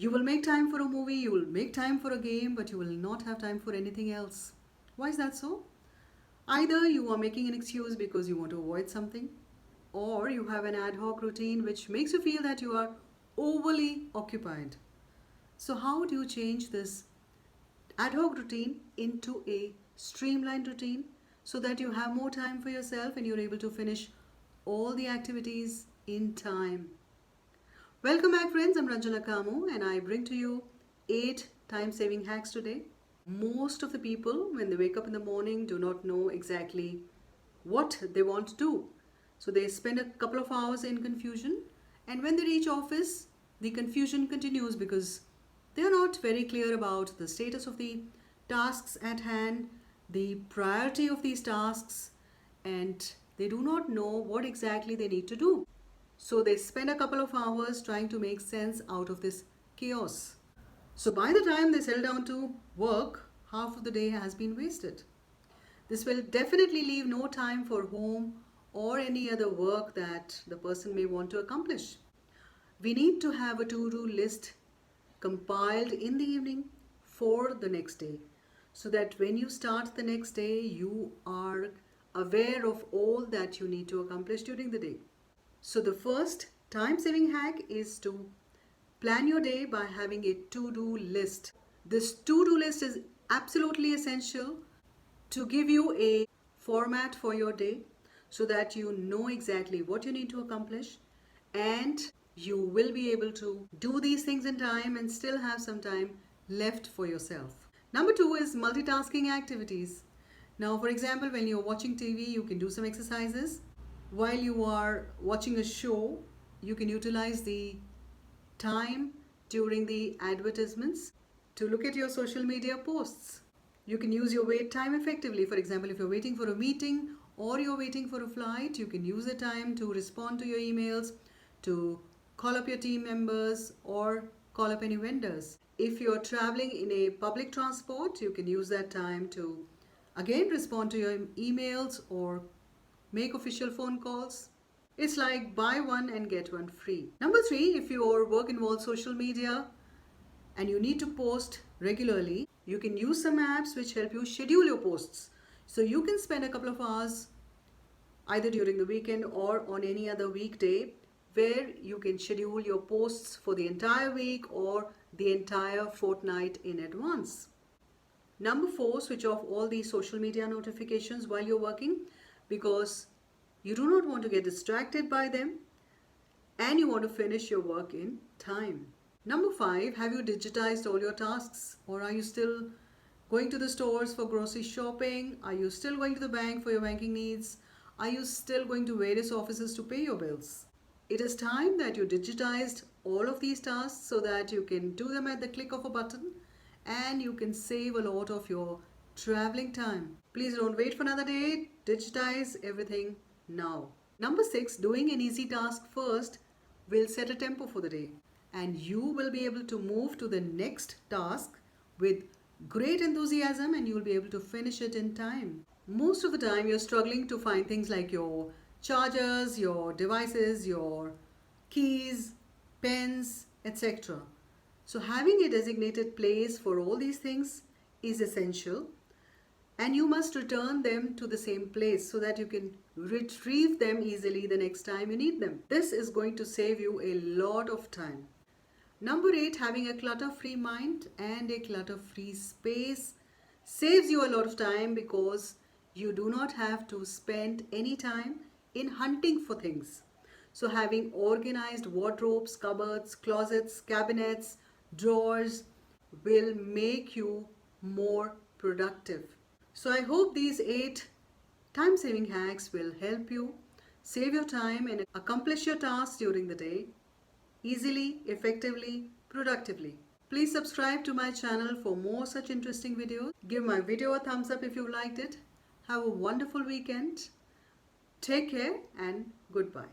You will make time for a movie, you will make time for a game, but you will not have time for anything else. Why is that so? Either you are making an excuse because you want to avoid something, or you have an ad hoc routine which makes you feel that you are overly occupied. So, how do you change this ad hoc routine into a streamlined routine so that you have more time for yourself and you're able to finish all the activities in time? Welcome back, friends. I'm Ranjana Kamu and I bring to you 8 time saving hacks today. Most of the people, when they wake up in the morning, do not know exactly what they want to do. So they spend a couple of hours in confusion, and when they reach office, the confusion continues because they are not very clear about the status of the tasks at hand, the priority of these tasks, and they do not know what exactly they need to do. So they spend a couple of hours trying to make sense out of this chaos. So by the time they settle down to work, half of the day has been wasted. This will definitely leave no time for home or any other work that the person may want to accomplish. We need to have a to-do list compiled in the evening for the next day so that when you start the next day, you are aware of all that you need to accomplish during the day. So, the first time saving hack is to plan your day by having a to do list. This to do list is absolutely essential to give you a format for your day so that you know exactly what you need to accomplish and you will be able to do these things in time and still have some time left for yourself. Number two is multitasking activities. Now, for example, when you're watching TV, you can do some exercises. While you are watching a show, you can utilize the time during the advertisements to look at your social media posts. You can use your wait time effectively. For example, if you're waiting for a meeting or you're waiting for a flight, you can use the time to respond to your emails, to call up your team members, or call up any vendors. If you're traveling in a public transport, you can use that time to again respond to your emails or make official phone calls. It's like buy one and get one free. Number three, if your work involves social media and you need to post regularly, you can use some apps which help you schedule your posts. So you can spend a couple of hours either during the weekend or on any other weekday where you can schedule your posts for the entire week or the entire fortnight in advance. Number four, switch off all these social media notifications while you're working because you do not want to get distracted by them and you want to finish your work in time. Number five, have you digitized all your tasks or are you still going to the stores for grocery shopping? Are you still going to the bank for your banking needs? Are you still going to various offices to pay your bills? It is time that you digitized all of these tasks so that you can do them at the click of a button and you can save a lot of your traveling time. Please don't wait for another day. Digitize everything now. Number six, doing an easy task first will set a tempo for the day and you will be able to move to the next task with great enthusiasm and you will be able to finish it in time. Most of the time, you're struggling to find things like your chargers, your devices, your keys, pens, etc. So, having a designated place for all these things is essential and you must return them to the same place so that you can retrieve them easily the next time you need them. This is going to save you a lot of time. Number eight, having a clutter-free mind and a clutter-free space saves you a lot of time because you do not have to spend any time in hunting for things. So having organized wardrobes, cupboards, closets, cabinets, drawers will make you more productive. So I hope these 8 time saving hacks will help you save your time and accomplish your tasks during the day easily, effectively, productively. Please subscribe to my channel for more such interesting videos. Give my video a thumbs up if you liked it. Have a wonderful weekend. Take care and goodbye.